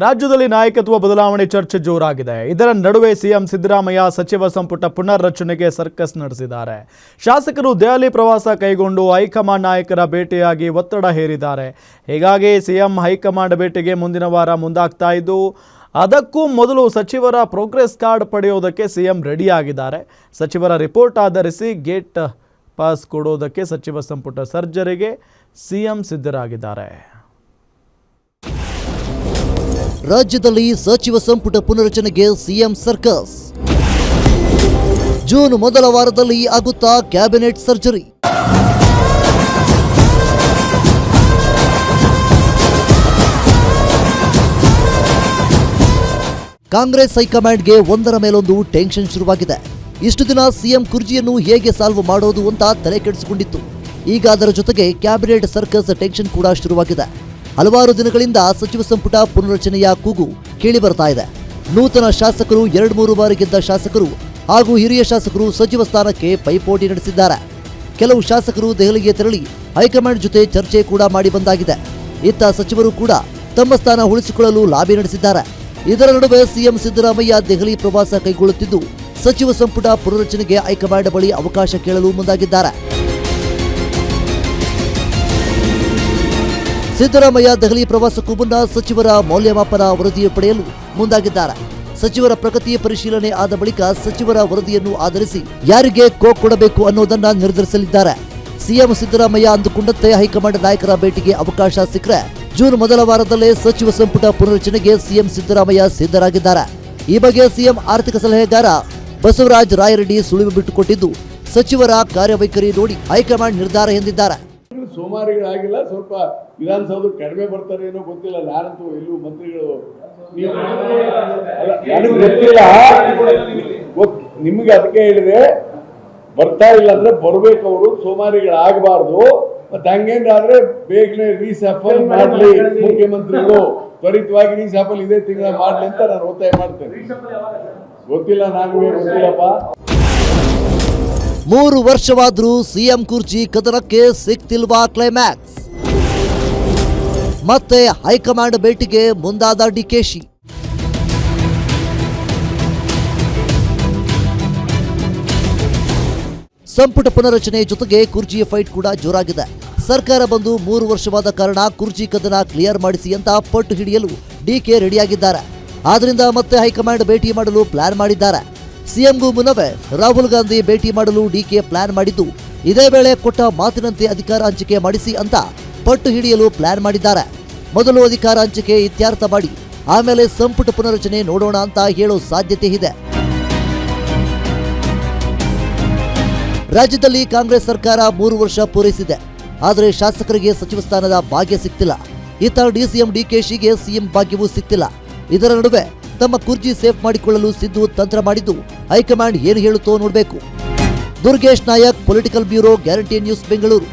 ರಾಜ್ಯದಲ್ಲಿ ನಾಯಕತ್ವ ಬದಲಾವಣೆ ಚರ್ಚೆ ಜೋರಾಗಿದೆ. ಇದರ ನಡುವೆ ಸಿಎಂ ಸಿದ್ದರಾಮಯ್ಯ ಸಚಿವ ಸಂಪುಟ ಪುನರ್ರಚನೆಗೆ ಸರ್ಕಸ್ ನಡೆಸಿದ್ದಾರೆ. ಶಾಸಕರು ದೆಹಲಿ ಪ್ರವಾಸ ಕೈಗೊಂಡು ಹೈಕಮಾಂಡ್ ನಾಯಕರ ಭೇಟಿಯಾಗಿ ಒತ್ತಡ ಹೇರಿದ್ದಾರೆ. ಹೀಗಾಗಿ ಸಿಎಂ ಹೈಕಮಾಂಡ್ ಭೇಟಿಗೆ ಮುಂದಿನ ವಾರ ಮುಂದಾಗ್ತಾ ಇದ್ದು, ಅದಕ್ಕೂ ಮೊದಲು ಸಚಿವರ ಪ್ರೋಗ್ರೆಸ್ ಕಾರ್ಡ್ ಪಡೆಯೋದಕ್ಕೆ ಸಿಎಂ ರೆಡಿಯಾಗಿದ್ದಾರೆ. ಸಚಿವರ ರಿಪೋರ್ಟ್ ಆಧರಿಸಿ ಗೇಟ್ ಪಾಸ್ ಕೊಡೋದಕ್ಕೆ ಸಚಿವ ಸಂಪುಟ ಸರ್ಜರಿಗೆ ಸಿಎಂ ಸಿದ್ಧರಾಗಿದ್ದಾರೆ. ರಾಜ್ಯದಲ್ಲಿ ಸಚಿವ ಸಂಪುಟ ಪುನರಚನೆಗೆ ಸಿಎಂ ಸರ್ಕಸ್. ಜೂನ್ ಮೊದಲ ವಾರದಲ್ಲಿ ಆಗುತ್ತಾ ಕ್ಯಾಬಿನೆಟ್ ಸರ್ಜರಿ. ಕಾಂಗ್ರೆಸ್ ಹೈಕಮಾಂಡ್ಗೆ ಒಂದರ ಮೇಲೊಂದು ಟೆನ್ಷನ್ ಶುರುವಾಗಿದೆ. ಇಷ್ಟು ದಿನ ಸಿಎಂ ಕುರ್ಚಿಯನ್ನು ಹೇಗೆ ಸಾಲ್ವ್ ಮಾಡೋದು ಅಂತ ತಲೆ ಕೆಡಿಸಿಕೊಂಡಿತ್ತು. ಈಗ ಅದರ ಜೊತೆಗೆ ಕ್ಯಾಬಿನೆಟ್ ಸರ್ಕಸ್ ಟೆನ್ಷನ್ ಕೂಡ ಶುರುವಾಗಿದೆ. ಹಲವಾರು ದಿನಗಳಿಂದ ಸಚಿವ ಸಂಪುಟ ಪುನರಚನೆಯ ಕೂಗು ಕೇಳಿ ಬರ್ತಾ ಇದೆ. ನೂತನ ಶಾಸಕರು 2-3 ಬಾರಿ ಗೆದ್ದ ಶಾಸಕರು ಹಾಗೂ ಹಿರಿಯ ಶಾಸಕರು ಸಚಿವ ಸ್ಥಾನಕ್ಕೆ ಪೈಪೋಟಿ ನಡೆಸಿದ್ದಾರೆ. ಕೆಲವು ಶಾಸಕರು ದೆಹಲಿಗೆ ತೆರಳಿ ಹೈಕಮಾಂಡ್ ಜೊತೆ ಚರ್ಚೆ ಕೂಡ ಮಾಡಿ ಬಂದಾಗಿದೆ. ಇತ್ತ ಸಚಿವರು ಕೂಡ ತಮ್ಮ ಸ್ಥಾನ ಉಳಿಸಿಕೊಳ್ಳಲು ಲಾಬಿ ನಡೆಸಿದ್ದಾರೆ. ಇದರ ನಡುವೆ ಸಿಎಂ ಸಿದ್ದರಾಮಯ್ಯ ದೆಹಲಿ ಪ್ರವಾಸ ಕೈಗೊಳ್ಳುತ್ತಿದ್ದು, ಸಚಿವ ಸಂಪುಟ ಪುನರಚನೆಗೆ ಹೈಕಮಾಂಡ್ ಬಳಿ ಅವಕಾಶ ಕೇಳಲು ಮುಂದಾಗಿದ್ದಾರೆ. ಸಿದ್ದರಾಮಯ್ಯ ದೆಹಲಿ ಪ್ರವಾಸಕ್ಕೂ ಮುನ್ನ ಸಚಿವರ ಮೌಲ್ಯಮಾಪನ ವರದಿ ಪಡೆಯಲು ಮುಂದಾಗಿದ್ದಾರೆ. ಸಚಿವರ ಪ್ರಗತಿ ಪರಿಶೀಲನೆ ಆದ ಬಳಿಕ ಸಚಿವರ ವರದಿಯನ್ನು ಆಧರಿಸಿ ಯಾರಿಗೆ ಕೋಕ್ ಕೊಡಬೇಕು ಅನ್ನೋದನ್ನ ನಿರ್ಧರಿಸಲಿದ್ದಾರೆ. ಸಿಎಂ ಸಿದ್ದರಾಮಯ್ಯ ಅಂದುಕೊಂಡಂತೆ ಹೈಕಮಾಂಡ್ ನಾಯಕರ ಭೇಟಿಗೆ ಅವಕಾಶ ಸಿಕ್ಕರೆ ಜೂನ್ ಮೊದಲ ವಾರದಲ್ಲೇ ಸಚಿವ ಸಂಪುಟ ಪುನರಚನೆಗೆ ಸಿಎಂ ಸಿದ್ದರಾಮಯ್ಯ ಸಿದ್ಧರಾಗಿದ್ದಾರೆ. ಈ ಬಗ್ಗೆ ಸಿಎಂ ಆರ್ಥಿಕ ಸಲಹೆಗಾರ ಬಸವರಾಜ ರಾಯರೆಡ್ಡಿ ಸುಳಿವು ಬಿಟ್ಟುಕೊಟ್ಟಿದ್ದು, ಸಚಿವರ ಕಾರ್ಯವೈಖರಿ ನೋಡಿ ಹೈಕಮಾಂಡ್ ನಿರ್ಧಾರ ಎಂದಿದ್ದಾರೆ. ಸೋಮಾರಿಗಳಾಗಿಲ್ಲ, ಸ್ವಲ್ಪ ವಿಧಾನಸೌಧ ಕಡಿಮೆ ಬರ್ತಾರೆ ಏನೋ ಗೊತ್ತಿಲ್ಲ. ನಾನಂತೂ ಎಲ್ಲೂ ಮಂತ್ರಿಗಳು ನನಗೆ ಗೊತ್ತಿಲ್ಲ, ನಿಮ್ಗೆ ಅದಕ್ಕೆ ಹೇಳಿದೆ, ಬರ್ತಾ ಇಲ್ಲ ಅಂದ್ರೆ ಬರ್ಬೇಕು. ಅವರು ಸೋಮಾರಿಗಳಾಗಬಾರ್ದು. ಮತ್ತೆ ಹಂಗೇನಾದ್ರೆ ಬೇಗನೆ ರೀಸಾಫಲ್ ಮಾಡ್ಲಿ ಮುಖ್ಯಮಂತ್ರಿಗಳು, ತ್ವರಿತವಾಗಿ ರೀಸಾಫಲ್ ಇದೇ ತಿಂಗಳ ಮಾಡ್ಲಿ ಅಂತ ನಾನು ಒತ್ತಾಯ ಮಾಡ್ತೇನೆ. ಗೊತ್ತಿಲ್ಲ, ನನಗೆ ಗೊತ್ತಿಲ್ಲಪ್ಪ. 3 ವರ್ಷವಾದ್ರೂ ಸಿಎಂ ಕುರ್ಚಿ ಕದನಕ್ಕೆ ಸಿಕ್ತಿಲ್ವಾ ಕ್ಲೈಮ್ಯಾಕ್ಸ್? ಮತ್ತೆ ಹೈಕಮಾಂಡ್ ಭೇಟಿಗೆ ಮುಂದಾದ ಡಿಕೆಶಿ. ಸಂಪುಟ ಪುನರಚನೆ ಜೊತೆಗೆ ಕುರ್ಚಿಯ ಫೈಟ್ ಕೂಡ ಜೋರಾಗಿದೆ. ಸರ್ಕಾರ ಬಂದು 3 ವರ್ಷವಾದ ಕಾರಣ ಕುರ್ಚಿ ಕದನ ಕ್ಲಿಯರ್ ಮಾಡಿಸಿ ಅಂತ ಪಟ್ಟು ಹಿಡಿಯಲು ಡಿಕೆ ರೆಡಿಯಾಗಿದ್ದಾರೆ. ಆದ್ರಿಂದ ಮತ್ತೆ ಹೈಕಮಾಂಡ್ ಭೇಟಿ ಮಾಡಲು ಪ್ಲಾನ್ ಮಾಡಿದ್ದಾರೆ. ಸಿಎಂಗೂ ಮುನ್ನವೇ ರಾಹುಲ್ ಗಾಂಧಿ ಭೇಟಿ ಮಾಡಲು ಡಿಕೆ ಪ್ಲಾನ್ ಮಾಡಿದ್ದು, ಇದೇ ವೇಳೆ ಕೊಟ್ಟ ಮಾತಿನಂತೆ ಅಧಿಕಾರ ಹಂಚಿಕೆ ಮಾಡಿಸಿ ಅಂತ ಪಟ್ಟು ಹಿಡಿಯಲು ಪ್ಲಾನ್ ಮಾಡಿದ್ದಾರೆ. ಮೊದಲು ಅಧಿಕಾರ ಹಂಚಿಕೆ ಇತ್ಯರ್ಥ ಮಾಡಿ ಆಮೇಲೆ ಸಂಪುಟ ಪುನರಚನೆ ನೋಡೋಣ ಅಂತ ಹೇಳೋ ಸಾಧ್ಯತೆ ಇದೆ. ರಾಜ್ಯದಲ್ಲಿ ಕಾಂಗ್ರೆಸ್ ಸರ್ಕಾರ 3 ವರ್ಷ ಪೂರೈಸಿದೆ. ಆದರೆ ಶಾಸಕರಿಗೆ ಸಚಿವ ಸ್ಥಾನದ ಭಾಗ್ಯ ಸಿಕ್ತಿಲ್ಲ. ಇತ್ತ ಡಿಸಿಎಂ ಡಿಕೆಶಿಗೆ ಸಿಎಂ ಭಾಗ್ಯವೂ ಸಿಕ್ತಿಲ್ಲ. ಇದರ ನಡುವೆ ತಮ್ಮ ಕುರ್ಚಿ ಸೇಫ್ ಮಾಡಿಕೊಳ್ಳಲು ಸಿದ್ದು ತಂತ್ರ ಮಾಡಿದ್ದು, ಹೈಕಮಾಂಡ್ ಏನು ಹೇಳುತ್ತೋ ನೋಡಬೇಕು. Durgesh Nayak, political bureau, Guarantee News, Bengaluru.